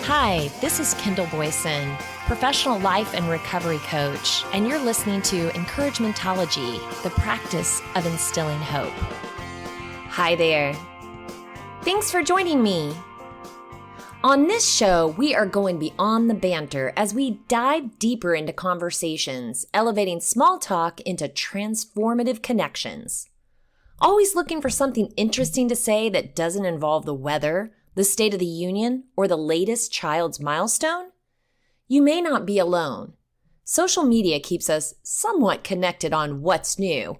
Hi, this is Kendall Boyson, professional life and recovery coach, and you're listening to Encouragementology, the practice of instilling hope. Hi there. Thanks for joining me. On this show, we are going beyond the banter as we dive deeper into conversations, elevating small talk into transformative connections. Always looking for something interesting to say that doesn't involve the weather, the State of the Union, or the latest child's milestone? You may not be alone. Social media keeps us somewhat connected on what's new,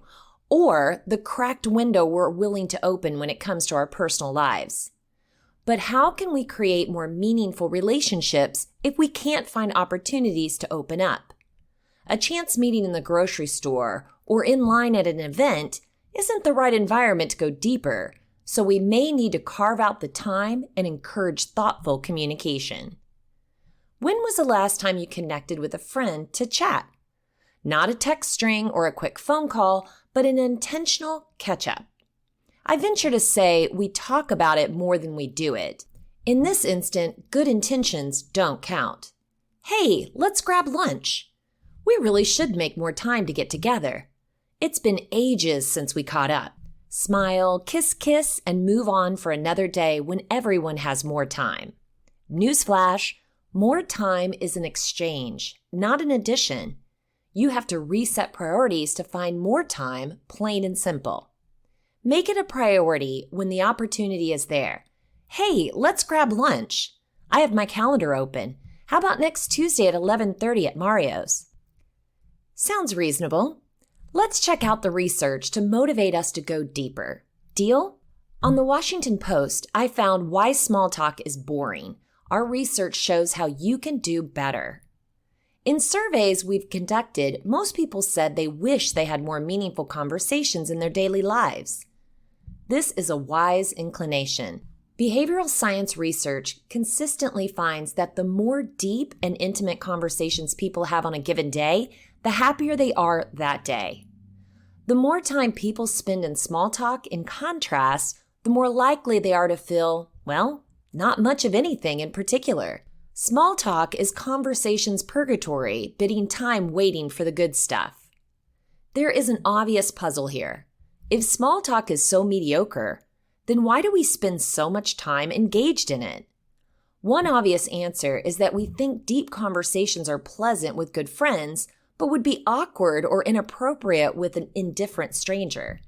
or the cracked window we're willing to open when it comes to our personal lives. But how can we create more meaningful relationships if we can't find opportunities to open up? A chance meeting in the grocery store or in line at an event isn't the right environment to go deeper, so we may need to carve out the time and encourage thoughtful communication. When was the last time you connected with a friend to chat? Not a text string or a quick phone call, but an intentional catch-up. I venture to say we talk about it more than we do it. In this instant, good intentions don't count. Hey, let's grab lunch. We really should make more time to get together. It's been ages since we caught up. Smile, kiss, and move on for another day when everyone has more time. Newsflash, more time is an exchange, not an addition. You have to reset priorities to find more time, plain and simple. Make it a priority when the opportunity is there. Hey, let's grab lunch. I have my calendar open. How about next Tuesday at 11:30 at Mario's? Sounds reasonable. Let's check out the research to motivate us to go deeper. Deal? On the Washington Post, I found why small talk is boring. Our research shows how you can do better. In surveys we've conducted, most people said they wish they had more meaningful conversations in their daily lives. This is a wise inclination. Behavioral science research consistently finds that the more deep and intimate conversations people have on a given day, the happier they are that day. The more time people spend in small talk, in contrast, the more likely they are to feel, well, not much of anything in particular. Small talk is conversation's purgatory, bidding time waiting for the good stuff. There is an obvious puzzle here. If small talk is so mediocre, then why do we spend so much time engaged in it? One obvious answer is that we think deep conversations are pleasant with good friends, but would be awkward or inappropriate with an indifferent stranger.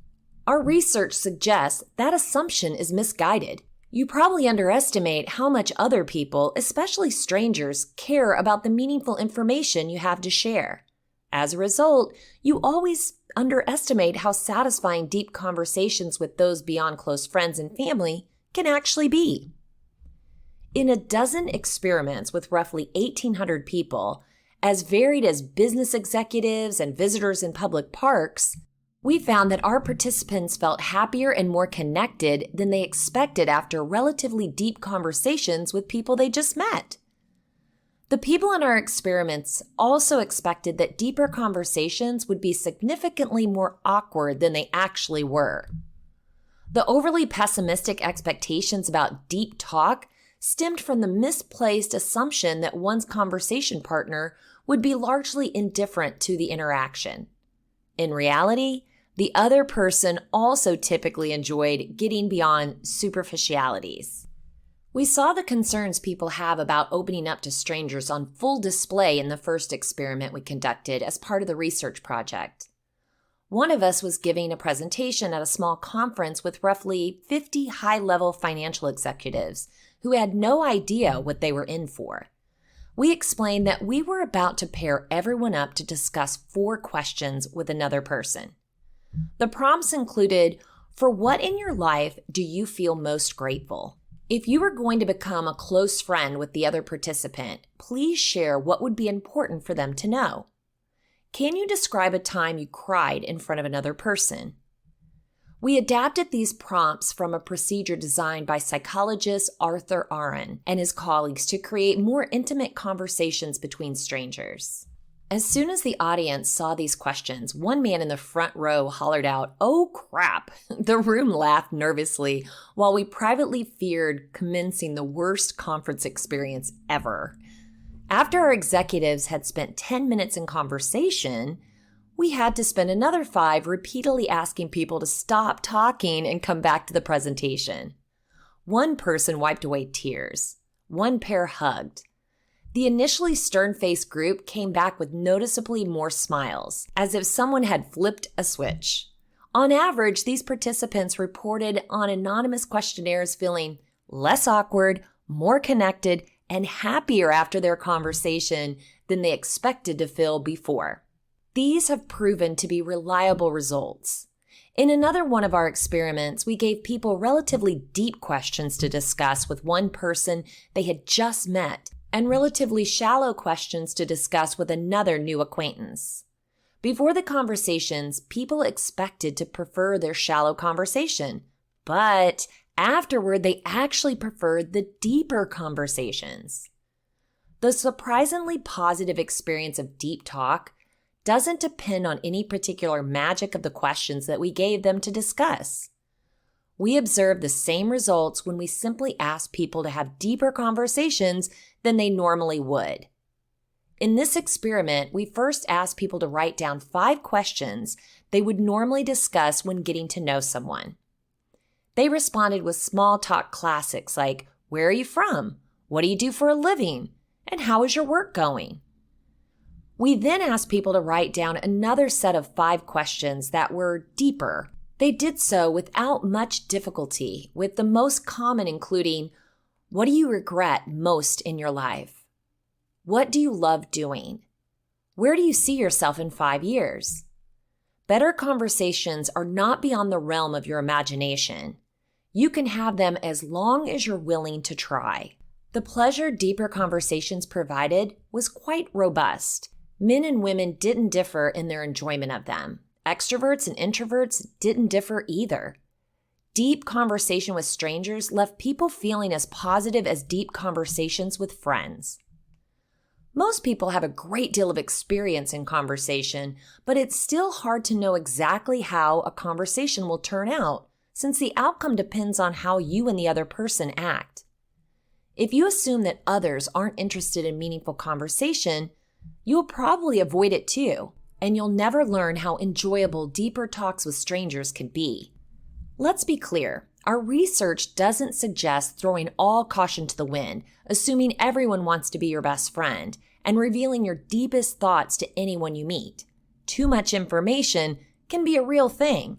Our research suggests that assumption is misguided. You probably underestimate how much other people, especially strangers, care about the meaningful information you have to share. As a result, you always underestimate how satisfying deep conversations with those beyond close friends and family can actually be. In a dozen experiments with roughly 1,800 people, as varied as business executives and visitors in public parks, we found that our participants felt happier and more connected than they expected after relatively deep conversations with people they just met. The people in our experiments also expected that deeper conversations would be significantly more awkward than they actually were. The overly pessimistic expectations about deep talk stemmed from the misplaced assumption that one's conversation partner would be largely indifferent to the interaction. In reality, the other person also typically enjoyed getting beyond superficialities. We saw the concerns people have about opening up to strangers on full display in the first experiment we conducted as part of the research project. One of us was giving a presentation at a small conference with roughly 50 high-level financial executives who had no idea what they were in for. We explained that we were about to pair everyone up to discuss 4 questions with another person. The prompts included, for what in your life do you feel most grateful? If you were going to become a close friend with the other participant, please share what would be important for them to know. Can you describe a time you cried in front of another person? We adapted these prompts from a procedure designed by psychologist Arthur Aron and his colleagues to create more intimate conversations between strangers. As soon as the audience saw these questions, one man in the front row hollered out, "Oh crap!" The room laughed nervously while we privately feared commencing the worst conference experience ever. After our executives had spent 10 minutes in conversation, we had to spend another 5 repeatedly asking people to stop talking and come back to the presentation. One person wiped away tears. One pair hugged. The initially stern-faced group came back with noticeably more smiles, as if someone had flipped a switch. On average, these participants reported on anonymous questionnaires feeling less awkward, more connected, and happier after their conversation than they expected to feel before. These have proven to be reliable results. In another one of our experiments, we gave people relatively deep questions to discuss with one person they had just met, and relatively shallow questions to discuss with another new acquaintance. Before the conversations, people expected to prefer their shallow conversation, but afterward, they actually preferred the deeper conversations. The surprisingly positive experience of deep talk doesn't depend on any particular magic of the questions that we gave them to discuss. We observed the same results when we simply asked people to have deeper conversations than they normally would. In this experiment, we first asked people to write down 5 questions they would normally discuss when getting to know someone. They responded with small talk classics like, "Where are you from? What do you do for a living? And how is your work going?" We then asked people to write down another set of 5 questions that were deeper. They did so without much difficulty, with the most common including, "What do you regret most in your life? What do you love doing? Where do you see yourself in 5 years?" Better conversations are not beyond the realm of your imagination. You can have them as long as you're willing to try. The pleasure deeper conversations provided was quite robust. Men and women didn't differ in their enjoyment of them. Extroverts and introverts didn't differ either. Deep conversation with strangers left people feeling as positive as deep conversations with friends. Most people have a great deal of experience in conversation, but it's still hard to know exactly how a conversation will turn out, since the outcome depends on how you and the other person act. If you assume that others aren't interested in meaningful conversation, you'll probably avoid it too, and you'll never learn how enjoyable deeper talks with strangers can be. Let's be clear, our research doesn't suggest throwing all caution to the wind, assuming everyone wants to be your best friend, and revealing your deepest thoughts to anyone you meet. Too much information can be a real thing.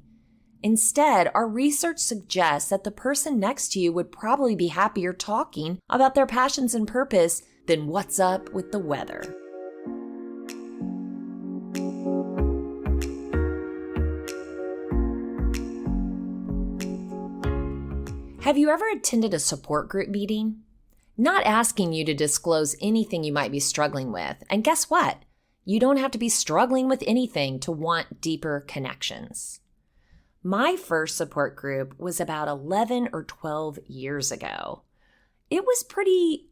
Instead, our research suggests that the person next to you would probably be happier talking about their passions and purpose than what's up with the weather. Have you ever attended a support group meeting? Not asking you to disclose anything you might be struggling with. And guess what? You don't have to be struggling with anything to want deeper connections. My first support group was about 11 or 12 years ago. It was pretty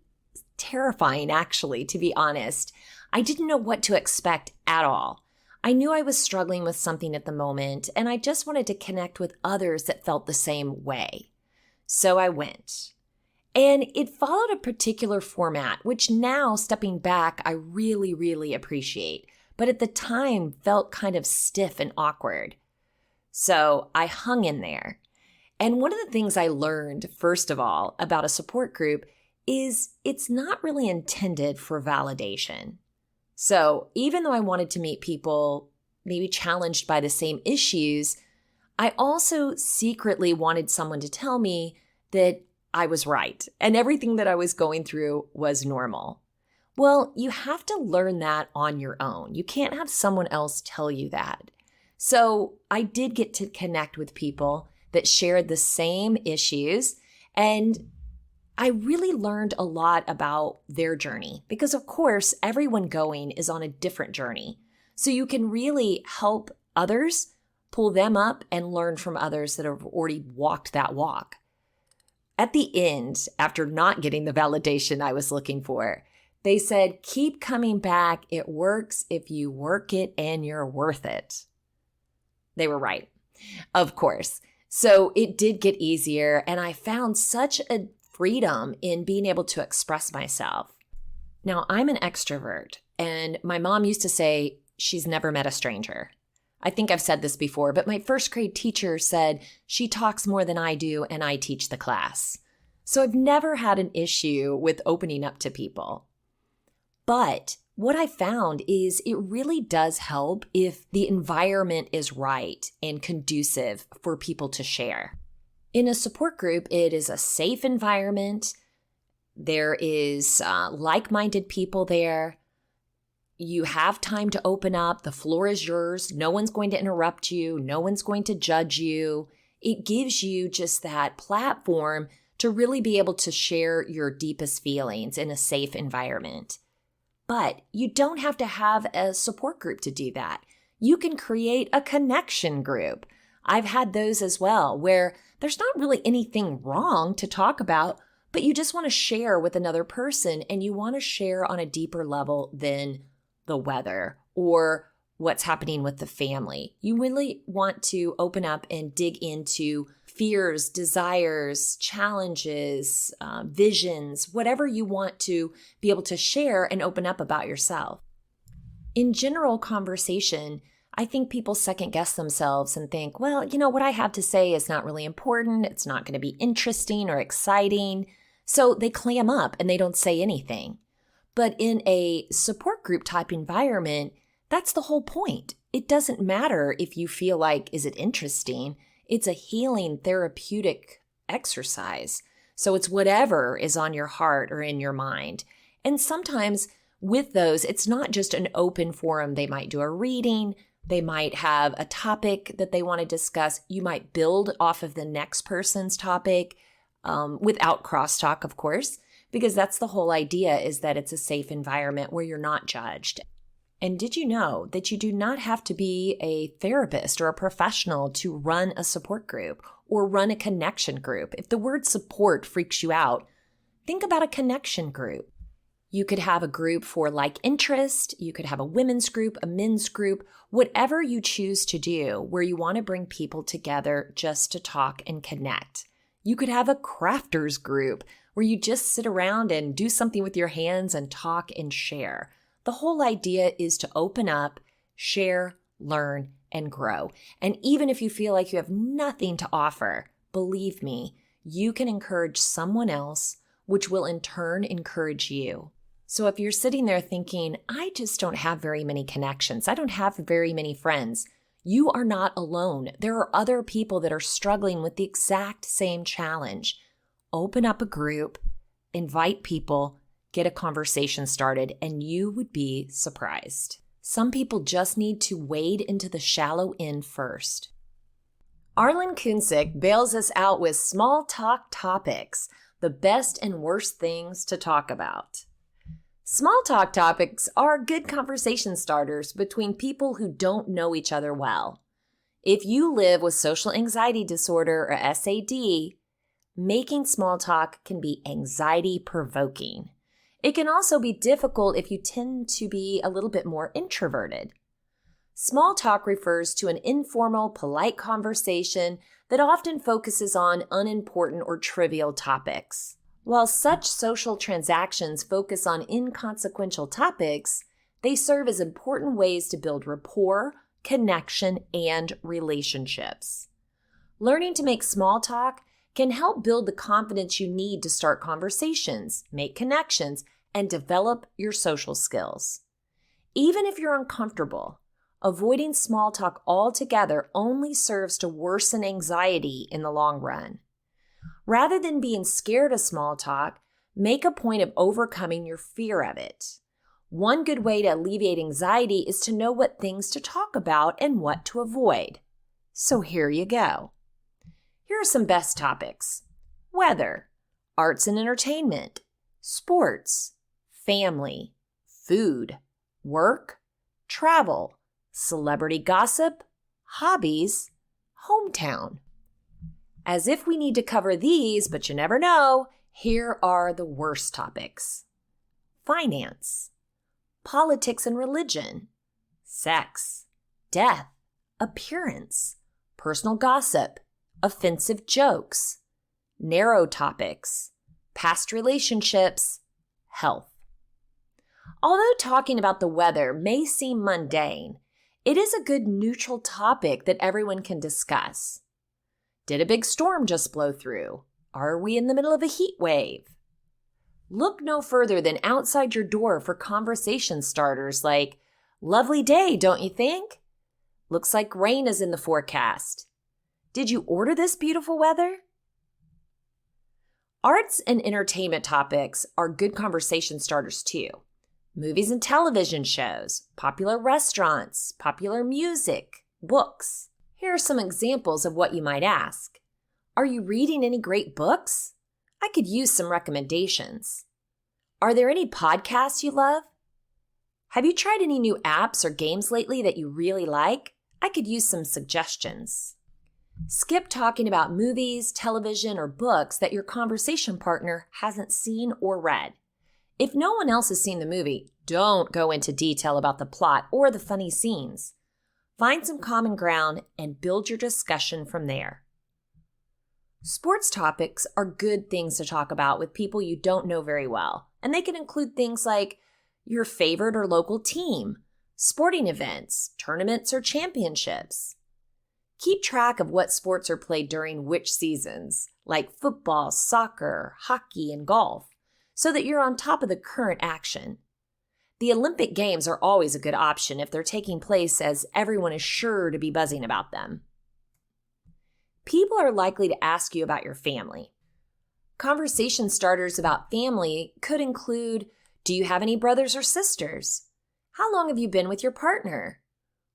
terrifying, actually, to be honest. I didn't know what to expect at all. I knew I was struggling with something at the moment, and I just wanted to connect with others that felt the same way. So I went. And it followed a particular format, which now, stepping back, I really, really appreciate, but at the time felt kind of stiff and awkward. So I hung in there. And one of the things I learned, first of all, about a support group is it's not really intended for validation. So even though I wanted to meet people maybe challenged by the same issues, I also secretly wanted someone to tell me that I was right and everything that I was going through was normal. Well, you have to learn that on your own. You can't have someone else tell you that. So I did get to connect with people that shared the same issues, and I really learned a lot about their journey because, of course, everyone going is on a different journey. So you can really help others, pull them up, and learn from others that have already walked that walk. At the end, after not getting the validation I was looking for, They said, keep coming back. It works if you work it and you're worth it. They were right, of course. So it did get easier, and I found such a freedom in being able to express myself. Now, I'm an extrovert, and my mom used to say she's never met a stranger. I think I've said this before, but my first grade teacher said she talks more than I do, and I teach the class. So I've never had an issue with opening up to people. But what I found is it really does help if the environment is right and conducive for people to share. In a support group, it is a safe environment. There is like-minded people there. You have time to open up. The floor is yours. No one's going to interrupt you. No one's going to judge you. It gives you just that platform to really be able to share your deepest feelings in a safe environment. But you don't have to have a support group to do that. You can create a connection group. I've had those as well, where there's not really anything wrong to talk about, but you just want to share with another person, and you want to share on a deeper level than the weather or what's happening with the family. You really want to open up and dig into fears, desires, challenges, visions, whatever you want to be able to share and open up about yourself. In general conversation, I think people second guess themselves and think, well, what I have to say is not really important. It's not going to be interesting or exciting. So they clam up and they don't say anything. But in a support group type environment, that's the whole point. It doesn't matter if you feel like, is it interesting? It's a healing therapeutic exercise. So it's whatever is on your heart or in your mind. And sometimes with those, it's not just an open forum. They might do a reading. They might have a topic that they want to discuss. You might build off of the next person's topic without crosstalk, of course, because that's the whole idea, is that it's a safe environment where you're not judged. And did you know that you do not have to be a therapist or a professional to run a support group or run a connection group? If the word support freaks you out, think about a connection group. You could have a group for like interest. You could have a women's group, a men's group, whatever you choose to do where you want to bring people together just to talk and connect. You could have a crafters group where you just sit around and do something with your hands and talk and share. The whole idea is to open up, share, learn, and grow. And even if you feel like you have nothing to offer, believe me, you can encourage someone else, which will in turn encourage you. So if you're sitting there thinking, I just don't have very many connections, I don't have very many friends, you are not alone. There are other people that are struggling with the exact same challenge. Open up a group, invite people, get a conversation started, and you would be surprised. Some people just need to wade into the shallow end first. Arlen Kunsick bails us out with small talk topics, the best and worst things to talk about. Small talk topics are good conversation starters between people who don't know each other well. If you live with social anxiety disorder or SAD, making small talk can be anxiety-provoking. It can also be difficult if you tend to be a little bit more introverted. Small talk refers to an informal, polite conversation that often focuses on unimportant or trivial topics. While such social transactions focus on inconsequential topics, they serve as important ways to build rapport, connection, and relationships. Learning to make small talk can help build the confidence you need to start conversations, make connections, and develop your social skills. Even if you're uncomfortable, avoiding small talk altogether only serves to worsen anxiety in the long run. Rather than being scared of small talk, make a point of overcoming your fear of it. One good way to alleviate anxiety is to know what things to talk about and what to avoid. So here you go. Here are some best topics: weather, arts and entertainment, sports, family, food, work, travel, celebrity gossip, hobbies, hometown. As if we need to cover these, but you never know, here are the worst topics: finance, politics and religion, sex, death, appearance, personal gossip, offensive jokes, narrow topics, past relationships, health. Although talking about the weather may seem mundane, it is a good neutral topic that everyone can discuss. Did a big storm just blow through? Are we in the middle of a heat wave? Look no further than outside your door for conversation starters like, "Lovely day, don't you think? Looks like rain is in the forecast. Did you order this beautiful weather?" Arts and entertainment topics are good conversation starters too. Movies and television shows, popular restaurants, popular music, books. Here are some examples of what you might ask. Are you reading any great books? I could use some recommendations. Are there any podcasts you love? Have you tried any new apps or games lately that you really like? I could use some suggestions. Skip talking about movies, television, or books that your conversation partner hasn't seen or read. If no one else has seen the movie, don't go into detail about the plot or the funny scenes. Find some common ground and build your discussion from there. Sports topics are good things to talk about with people you don't know very well, and they can include things like your favorite or local team, sporting events, tournaments, or championships. Keep track of what sports are played during which seasons, like football, soccer, hockey, and golf, so that you're on top of the current action. The Olympic Games are always a good option if they're taking place, as everyone is sure to be buzzing about them. People are likely to ask you about your family. Conversation starters about family could include, do you have any brothers or sisters? How long have you been with your partner?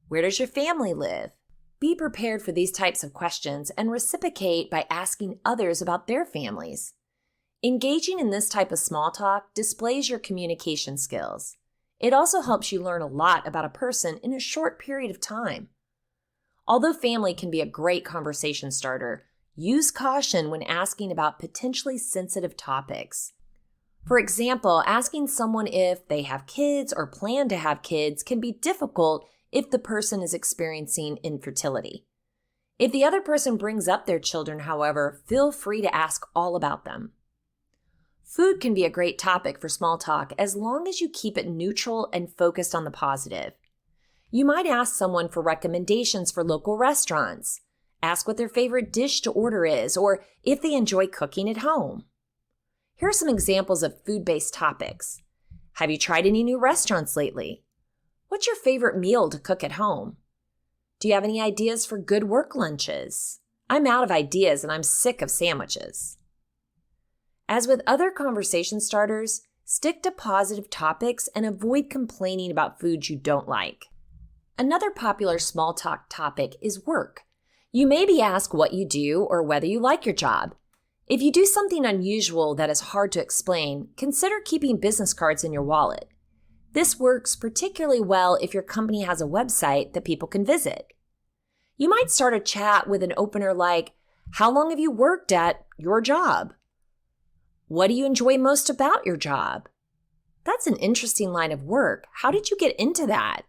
Where does your family live? Be prepared for these types of questions and reciprocate by asking others about their families. Engaging in this type of small talk displays your communication skills. It also helps you learn a lot about a person in a short period of time. Although family can be a great conversation starter, use caution when asking about potentially sensitive topics. For example, asking someone if they have kids or plan to have kids can be difficult if the person is experiencing infertility. If the other person brings up their children, however, feel free to ask all about them. Food can be a great topic for small talk as long as you keep it neutral and focused on the positive. You might ask someone for recommendations for local restaurants, ask what their favorite dish to order is, or if they enjoy cooking at home. Here are some examples of food-based topics. Have you tried any new restaurants lately? What's your favorite meal to cook at home? Do you have any ideas for good work lunches? I'm out of ideas and I'm sick of sandwiches. As with other conversation starters, stick to positive topics and avoid complaining about foods you don't like. Another popular small talk topic is work. You may be asked what you do or whether you like your job. If you do something unusual that is hard to explain, consider keeping business cards in your wallet. This works particularly well if your company has a website that people can visit. You might start a chat with an opener like, "How long have you worked at your job? What do you enjoy most about your job? That's an interesting line of work. How did you get into that?"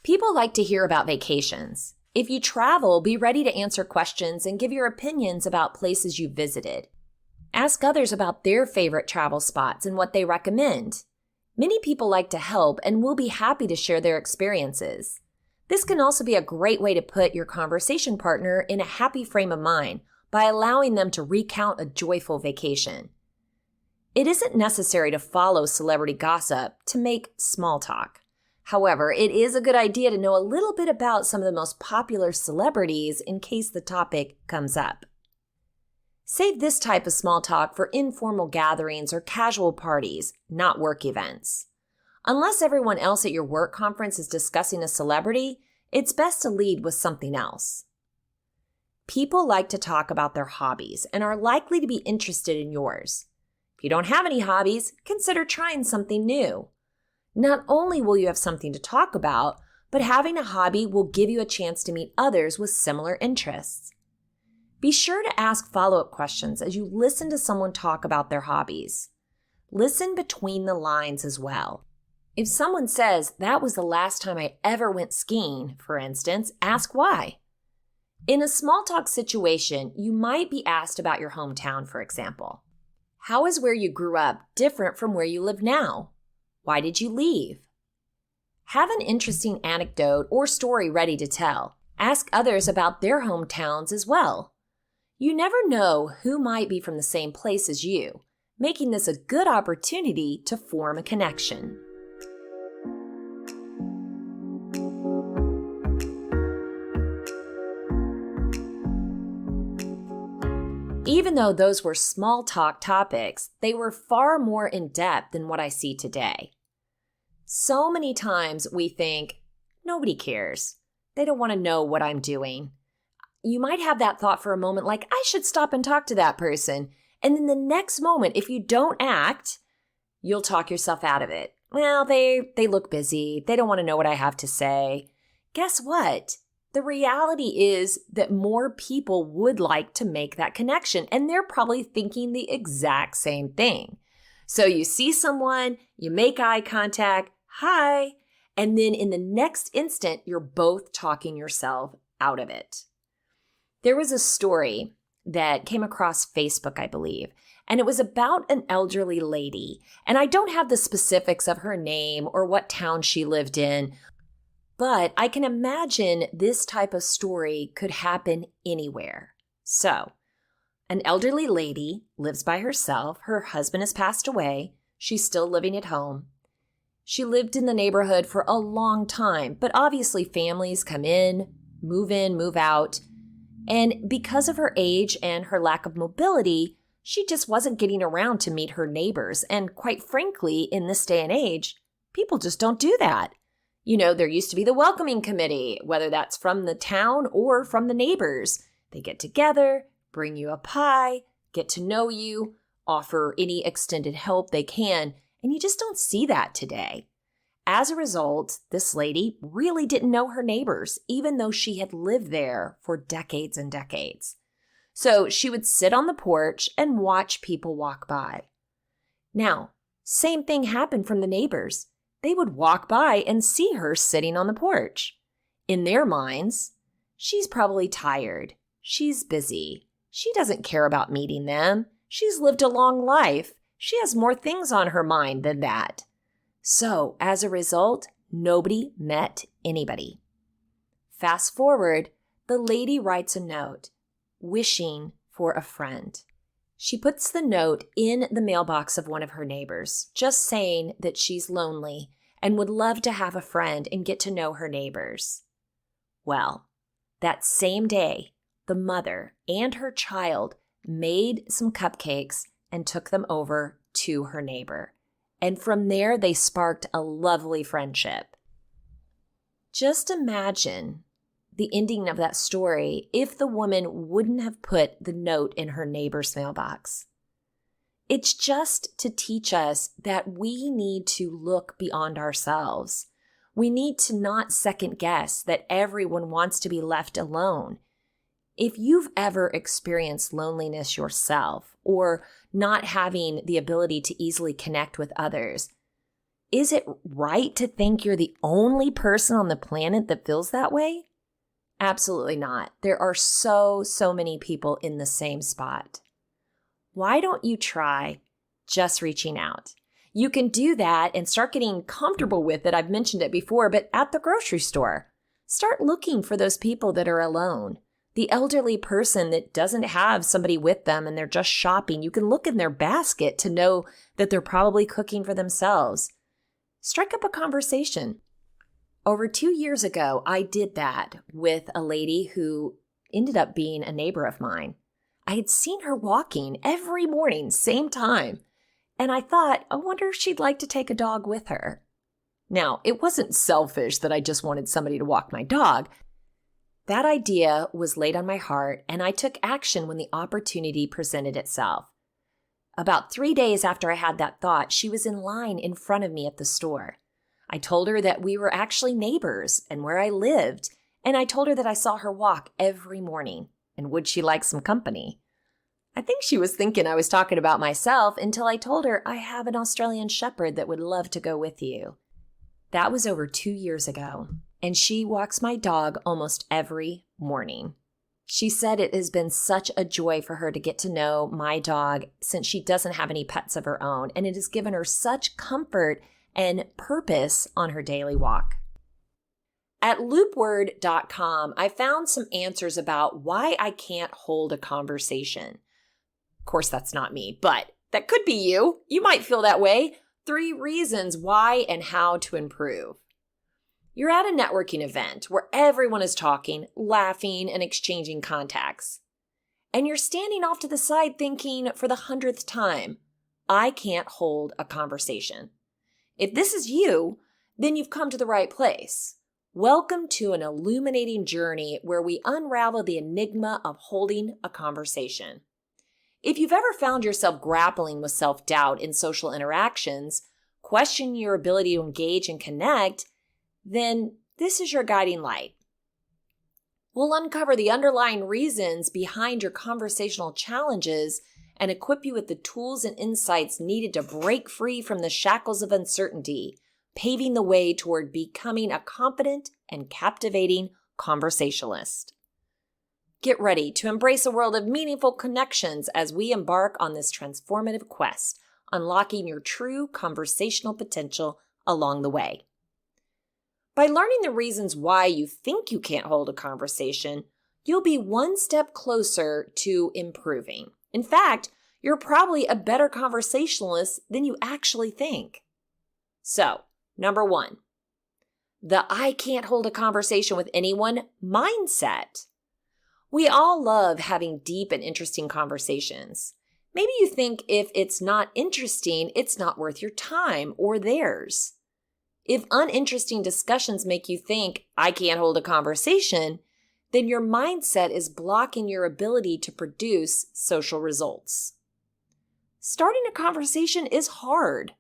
People like to hear about vacations. If you travel, be ready to answer questions and give your opinions about places you visited. Ask others about their favorite travel spots and what they recommend. Many people like to help and will be happy to share their experiences. This can also be a great way to put your conversation partner in a happy frame of mind by allowing them to recount a joyful vacation. It isn't necessary to follow celebrity gossip to make small talk. However, it is a good idea to know a little bit about some of the most popular celebrities in case the topic comes up. Save this type of small talk for informal gatherings or casual parties, not work events. Unless everyone else at your work conference is discussing a celebrity, it's best to lead with something else. People like to talk about their hobbies and are likely to be interested in yours. If you don't have any hobbies, consider trying something new. Not only will you have something to talk about, but having a hobby will give you a chance to meet others with similar interests. Be sure to ask follow-up questions as you listen to someone talk about their hobbies. Listen between the lines as well. If someone says, that was the last time I ever went skiing, for instance, ask why. In a small talk situation, you might be asked about your hometown, for example. How is where you grew up different from where you live now? Why did you leave? Have an interesting anecdote or story ready to tell. Ask others about their hometowns as well. You never know who might be from the same place as you, making this a good opportunity to form a connection. Even though those were small talk topics, they were far more in depth than what I see today. So many times we think, nobody cares. They don't want to know what I'm doing. You might have that thought for a moment like, I should stop and talk to that person. And then the next moment, if you don't act, you'll talk yourself out of it. Well, they look busy. They don't want to know what I have to say. Guess what? The reality is that more people would like to make that connection, and they're probably thinking the exact same thing. So you see someone, you make eye contact, hi, and then in the next instant, you're both talking yourself out of it. There was a story that came across Facebook, I believe, and it was about an elderly lady. And I don't have the specifics of her name or what town she lived in, but I can imagine this type of story could happen anywhere. So, an elderly lady lives by herself. Her husband has passed away. She's still living at home. She lived in the neighborhood for a long time, but obviously families come in, move out. And because of her age and her lack of mobility, she just wasn't getting around to meet her neighbors. And quite frankly, in this day and age, people just don't do that. You know, there used to be the welcoming committee, whether that's from the town or from the neighbors. They get together, bring you a pie, get to know you, offer any extended help they can, and you just don't see that today. As a result, this lady really didn't know her neighbors, even though she had lived there for decades and decades. So she would sit on the porch and watch people walk by. Now, same thing happened from the neighbors. They would walk by and see her sitting on the porch. In their minds, she's probably tired. She's busy. She doesn't care about meeting them. She's lived a long life. She has more things on her mind than that. So, as a result, nobody met anybody. Fast forward, the lady writes a note, wishing for a friend. She puts the note in the mailbox of one of her neighbors, just saying that she's lonely and would love to have a friend and get to know her neighbors. Well, that same day, the mother and her child made some cupcakes and took them over to her neighbor. And from there, they sparked a lovely friendship. Just imagine the ending of that story if the woman wouldn't have put the note in her neighbor's mailbox. It's just to teach us that we need to look beyond ourselves. We need to not second guess that everyone wants to be left alone. If you've ever experienced loneliness yourself or not having the ability to easily connect with others, is it right to think you're the only person on the planet that feels that way? Absolutely not. There are so many people in the same spot. Why don't you try just reaching out? You can do that and start getting comfortable with it. I've mentioned it before, but at the grocery store, start looking for those people that are alone. The elderly person that doesn't have somebody with them and they're just shopping, you can look in their basket to know that they're probably cooking for themselves. Strike up a conversation. Over 2 years ago, I did that with a lady who ended up being a neighbor of mine. I had seen her walking every morning, same time. And I thought, I wonder if she'd like to take a dog with her. Now, it wasn't selfish that I just wanted somebody to walk my dog. That idea was laid on my heart, and I took action when the opportunity presented itself. About 3 days after I had that thought, she was in line in front of me at the store. I told her that we were actually neighbors and where I lived, and I told her that I saw her walk every morning, and would she like some company? I think she was thinking I was talking about myself until I told her I have an Australian Shepherd that would love to go with you. That was over 2 years ago, and she walks my dog almost every morning. She said it has been such a joy for her to get to know my dog since she doesn't have any pets of her own, and it has given her such comfort and purpose on her daily walk. At loopword.com, I found some answers about why I can't hold a conversation. Of course, that's not me, but that could be you. You might feel that way. 3 reasons why and how to improve. You're at a networking event where everyone is talking, laughing, and exchanging contacts. And you're standing off to the side thinking for the 100th time, I can't hold a conversation. If this is you, then you've come to the right place. Welcome to an illuminating journey where we unravel the enigma of holding a conversation. If you've ever found yourself grappling with self-doubt in social interactions, questioning your ability to engage and connect, then this is your guiding light. We'll uncover the underlying reasons behind your conversational challenges and equip you with the tools and insights needed to break free from the shackles of uncertainty, paving the way toward becoming a confident and captivating conversationalist. Get ready to embrace a world of meaningful connections as we embark on this transformative quest, unlocking your true conversational potential along the way. By learning the reasons why you think you can't hold a conversation, you'll be one step closer to improving. In fact, you're probably a better conversationalist than you actually think. So, number 1, the I can't hold a conversation with anyone mindset. We all love having deep and interesting conversations. Maybe you think if it's not interesting, it's not worth your time or theirs. If uninteresting discussions make you think, I can't hold a conversation, then your mindset is blocking your ability to produce social results. Starting a conversation is hard.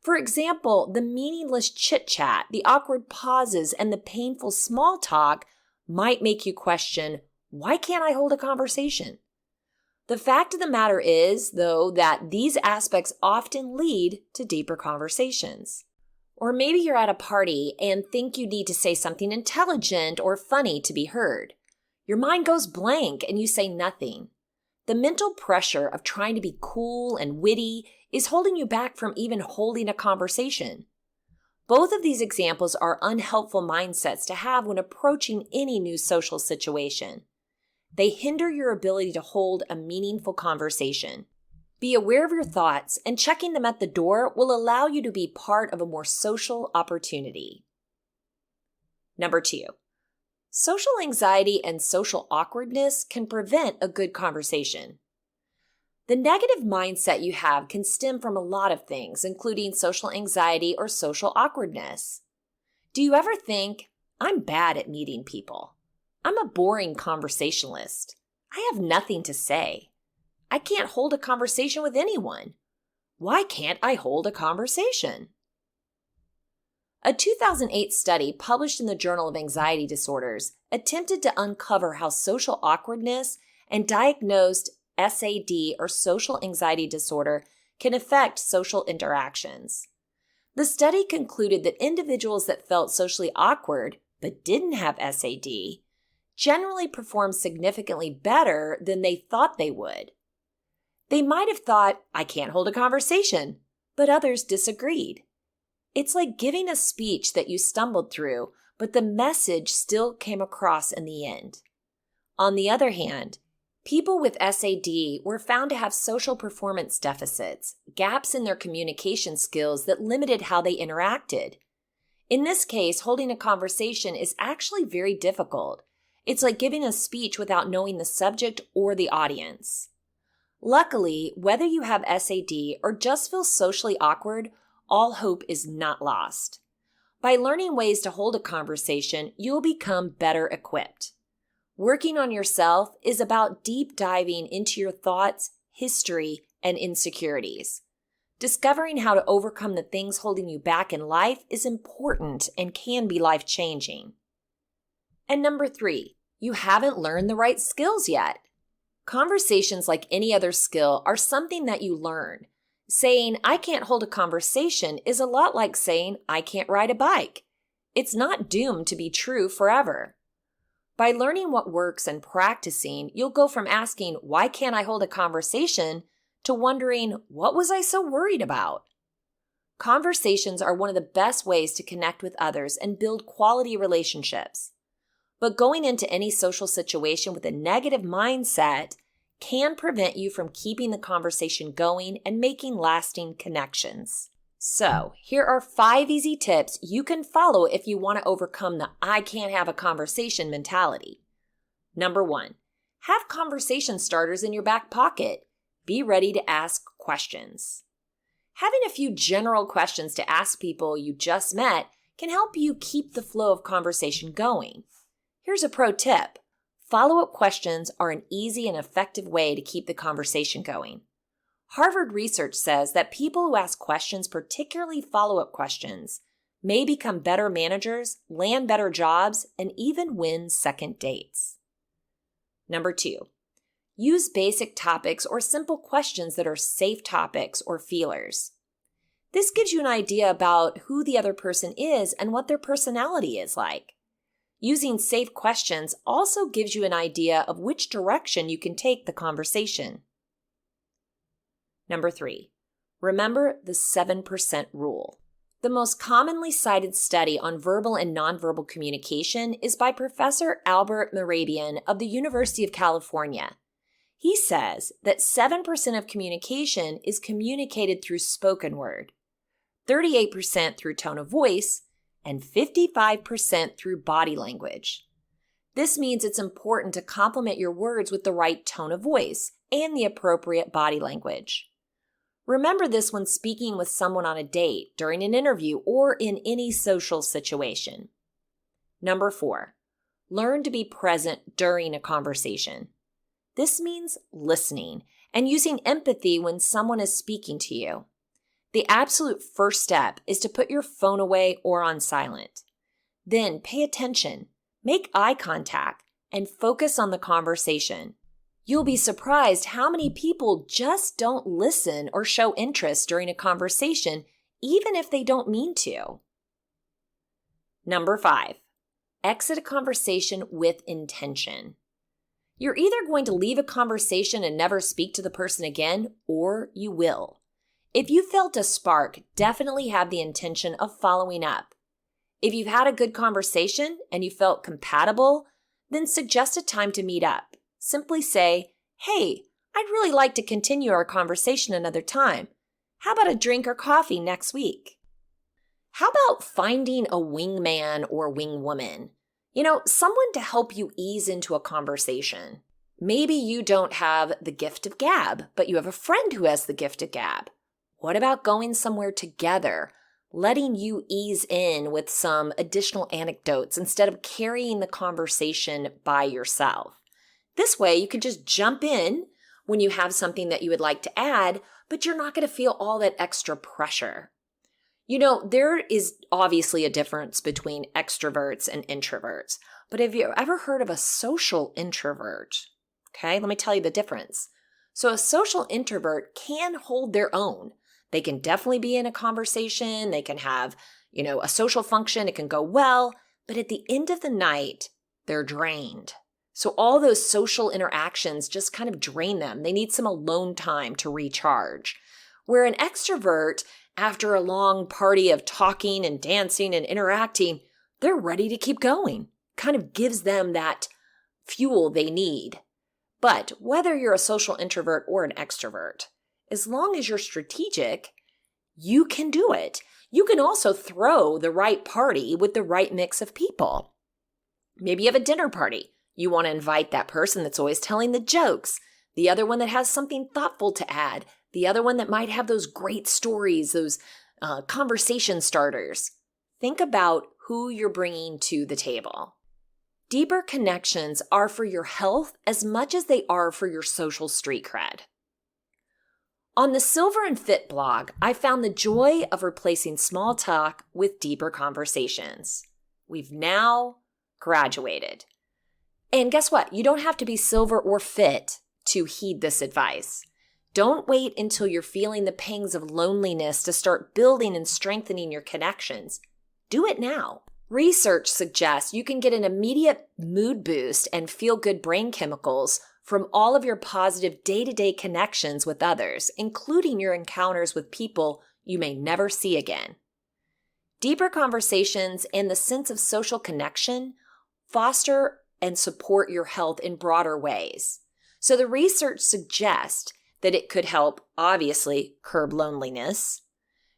For example, the meaningless chit-chat, the awkward pauses, and the painful small talk might make you question, why can't I hold a conversation? The fact of the matter is, though, that these aspects often lead to deeper conversations. Or maybe you're at a party and think you need to say something intelligent or funny to be heard. Your mind goes blank and you say nothing. The mental pressure of trying to be cool and witty is holding you back from even holding a conversation. Both of these examples are unhelpful mindsets to have when approaching any new social situation. They hinder your ability to hold a meaningful conversation. Be aware of your thoughts, and checking them at the door will allow you to be part of a more social opportunity. Number 2, social anxiety and social awkwardness can prevent a good conversation. The negative mindset you have can stem from a lot of things, including social anxiety or social awkwardness. Do you ever think, I'm bad at meeting people? I'm a boring conversationalist. I have nothing to say. I can't hold a conversation with anyone. Why can't I hold a conversation? A 2008 study published in the Journal of Anxiety Disorders attempted to uncover how social awkwardness and diagnosed SAD or social anxiety disorder can affect social interactions. The study concluded that individuals that felt socially awkward but didn't have SAD generally performed significantly better than they thought they would. They might have thought, I can't hold a conversation, but others disagreed. It's like giving a speech that you stumbled through, but the message still came across in the end. On the other hand, people with SAD were found to have social performance deficits, gaps in their communication skills that limited how they interacted. In this case, holding a conversation is actually very difficult. It's like giving a speech without knowing the subject or the audience. Luckily, whether you have SAD or just feel socially awkward, all hope is not lost. By learning ways to hold a conversation, you'll become better equipped. Working on yourself is about deep diving into your thoughts, history, and insecurities. Discovering how to overcome the things holding you back in life is important and can be life-changing. And number 3, you haven't learned the right skills yet. Conversations, like any other skill, are something that you learn. Saying, I can't hold a conversation is a lot like saying, I can't ride a bike. It's not doomed to be true forever. By learning what works and practicing, you'll go from asking, why can't I hold a conversation, to wondering, what was I so worried about? Conversations are one of the best ways to connect with others and build quality relationships. But going into any social situation with a negative mindset can prevent you from keeping the conversation going and making lasting connections. So, here are 5 easy tips you can follow if you want to overcome the I can't have a conversation mentality. Number 1, have conversation starters in your back pocket. Be ready to ask questions. Having a few general questions to ask people you just met can help you keep the flow of conversation going. Here's a pro tip. Follow-up questions are an easy and effective way to keep the conversation going. Harvard research says that people who ask questions, particularly follow-up questions, may become better managers, land better jobs, and even win second dates. Number 2, use basic topics or simple questions that are safe topics or feelers. This gives you an idea about who the other person is and what their personality is like. Using safe questions also gives you an idea of which direction you can take the conversation. Number 3, remember the 7% rule. The most commonly cited study on verbal and nonverbal communication is by Professor Albert Mehrabian of the University of California. He says that 7% of communication is communicated through spoken word, 38% through tone of voice, and 55% through body language. This means it's important to complement your words with the right tone of voice and the appropriate body language. Remember this when speaking with someone on a date, during an interview, or in any social situation. Number 4, learn to be present during a conversation. This means listening and using empathy when someone is speaking to you. The absolute first step is to put your phone away or on silent. Then pay attention, make eye contact, and focus on the conversation. You'll be surprised how many people just don't listen or show interest during a conversation, even if they don't mean to. Number 5, exit a conversation with intention. You're either going to leave a conversation and never speak to the person again, or you will. If you felt a spark, definitely have the intention of following up. If you've had a good conversation and you felt compatible, then suggest a time to meet up. Simply say, hey, I'd really like to continue our conversation another time. How about a drink or coffee next week? How about finding a wingman or wingwoman? Someone to help you ease into a conversation. Maybe you don't have the gift of gab, but you have a friend who has the gift of gab. What about going somewhere together, letting you ease in with some additional anecdotes instead of carrying the conversation by yourself? This way, you can just jump in when you have something that you would like to add, but you're not going to feel all that extra pressure. There is obviously a difference between extroverts and introverts, but have you ever heard of a social introvert? Okay, let me tell you the difference. So a social introvert can hold their own. They can definitely be in a conversation. They can have, a social function. It can go well, but at the end of the night, they're drained. So all those social interactions just kind of drain them. They need some alone time to recharge. Where an extrovert, after a long party of talking and dancing and interacting, they're ready to keep going. Kind of gives them that fuel they need. But whether you're a social introvert or an extrovert, as long as you're strategic, you can do it. You can also throw the right party with the right mix of people. Maybe you have a dinner party. You want to invite that person that's always telling the jokes, the other one that has something thoughtful to add, the other one that might have those great stories, those conversation starters. Think about who you're bringing to the table. Deeper connections are for your health as much as they are for your social street cred. On the Silver and Fit blog, I found the joy of replacing small talk with deeper conversations. We've now graduated. And guess what? You don't have to be silver or fit to heed this advice. Don't wait until you're feeling the pangs of loneliness to start building and strengthening your connections. Do it now. Research suggests you can get an immediate mood boost and feel-good brain chemicals from all of your positive day-to-day connections with others, including your encounters with people you may never see again. Deeper conversations and the sense of social connection foster and support your health in broader ways. So the research suggests that it could help, obviously, curb loneliness,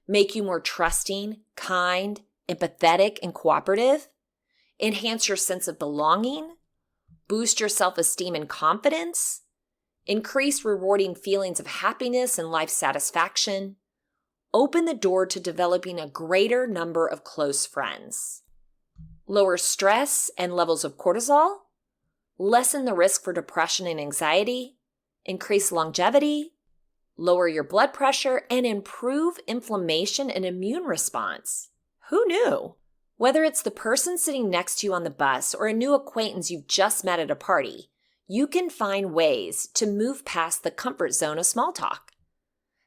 make you more trusting, kind, empathetic, and cooperative, enhance your sense of belonging, boost your self-esteem and confidence, increase rewarding feelings of happiness and life satisfaction, open the door to developing a greater number of close friends, lower stress and levels of cortisol, lessen the risk for depression and anxiety, increase longevity, lower your blood pressure, and improve inflammation and immune response. Who knew? Whether it's the person sitting next to you on the bus or a new acquaintance you've just met at a party, you can find ways to move past the comfort zone of small talk.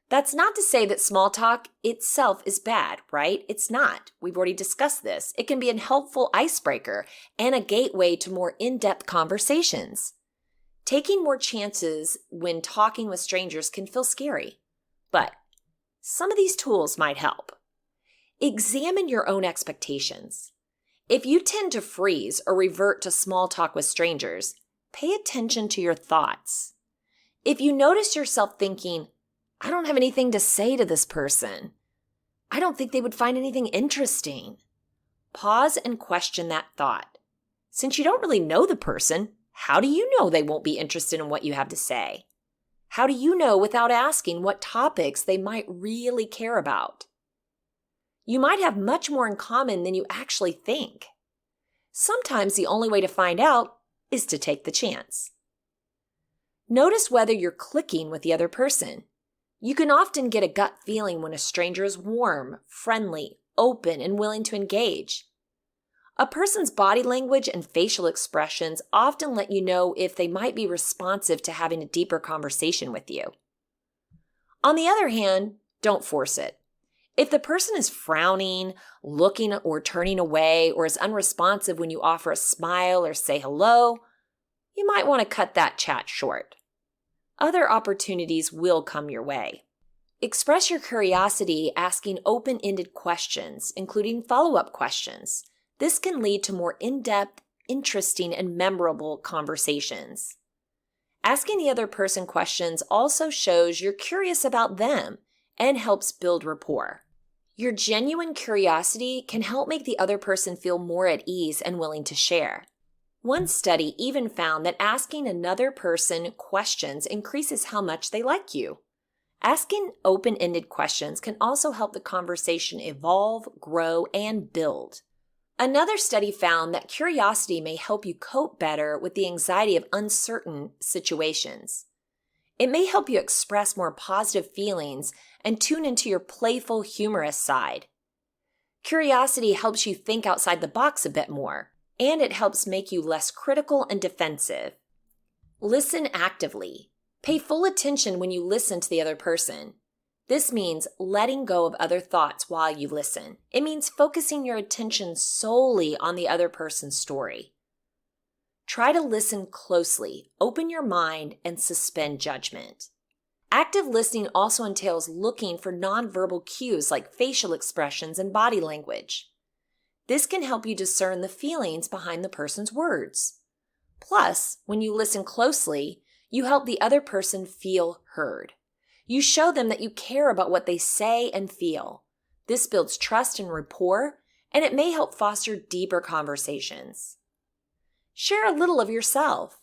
That's not to say that small talk itself is bad, right? It's not. We've already discussed this. It can be a helpful icebreaker and a gateway to more in-depth conversations. Taking more chances when talking with strangers can feel scary, but some of these tools might help. Examine your own expectations. If you tend to freeze or revert to small talk with strangers, pay attention to your thoughts. If you notice yourself thinking, I don't have anything to say to this person, I don't think they would find anything interesting, pause and question that thought. Since you don't really know the person, how do you know they won't be interested in what you have to say? How do you know without asking what topics they might really care about? You might have much more in common than you actually think. Sometimes the only way to find out is to take the chance. Notice whether you're clicking with the other person. You can often get a gut feeling when a stranger is warm, friendly, open, and willing to engage. A person's body language and facial expressions often let you know if they might be responsive to having a deeper conversation with you. On the other hand, don't force it. If the person is frowning, looking or turning away, or is unresponsive when you offer a smile or say hello, you might want to cut that chat short. Other opportunities will come your way. Express your curiosity asking open-ended questions, including follow-up questions. This can lead to more in-depth, interesting, and memorable conversations. Asking the other person questions also shows you're curious about them and helps build rapport. Your genuine curiosity can help make the other person feel more at ease and willing to share. One study even found that asking another person questions increases how much they like you. Asking open-ended questions can also help the conversation evolve, grow, and build. Another study found that curiosity may help you cope better with the anxiety of uncertain situations. It may help you express more positive feelings and tune into your playful, humorous side. Curiosity helps you think outside the box a bit more, and it helps make you less critical and defensive. Listen actively. Pay full attention when you listen to the other person. This means letting go of other thoughts while you listen. It means focusing your attention solely on the other person's story. Try to listen closely, open your mind, and suspend judgment. Active listening also entails looking for nonverbal cues like facial expressions and body language. This can help you discern the feelings behind the person's words. Plus, when you listen closely, you help the other person feel heard. You show them that you care about what they say and feel. This builds trust and rapport, and it may help foster deeper conversations. Share a little of yourself.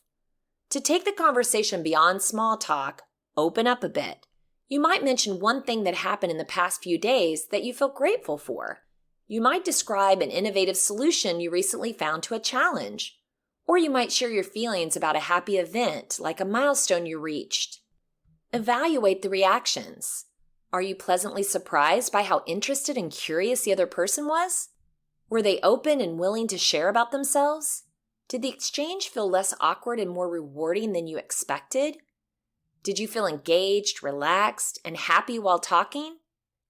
To take the conversation beyond small talk, open up a bit. You might mention one thing that happened in the past few days that you feel grateful for. You might describe an innovative solution you recently found to a challenge. Or you might share your feelings about a happy event, like a milestone you reached. Evaluate the reactions. Are you pleasantly surprised by how interested and curious the other person was? Were they open and willing to share about themselves? Did the exchange feel less awkward and more rewarding than you expected? Did you feel engaged, relaxed, and happy while talking?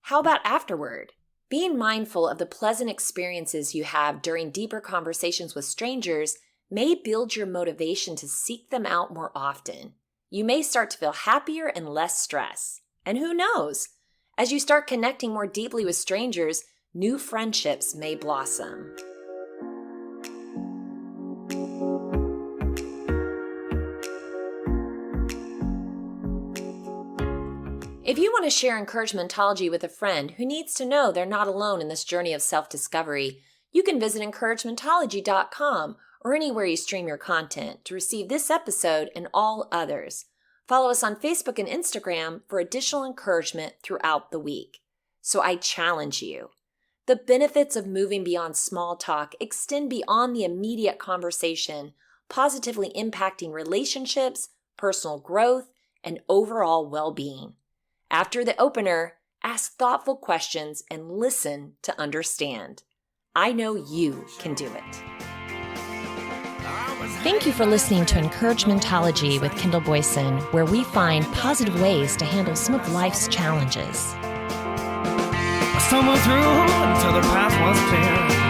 How about afterward? Being mindful of the pleasant experiences you have during deeper conversations with strangers may build your motivation to seek them out more often. You may start to feel happier and less stress. And who knows? As you start connecting more deeply with strangers, new friendships may blossom. If you want to share encouragementology with a friend who needs to know they're not alone in this journey of self-discovery, you can visit encouragementology.com or anywhere you stream your content to receive this episode and all others. Follow us on Facebook and Instagram for additional encouragement throughout the week. So I challenge you. The benefits of moving beyond small talk extend beyond the immediate conversation, positively impacting relationships, personal growth, and overall well-being. After the opener, ask thoughtful questions and listen to understand. I know you can do it. Thank you for listening to Encouragementology with Kendall Boyson, where we find positive ways to handle some of life's challenges. I stumbled through until the path was clear.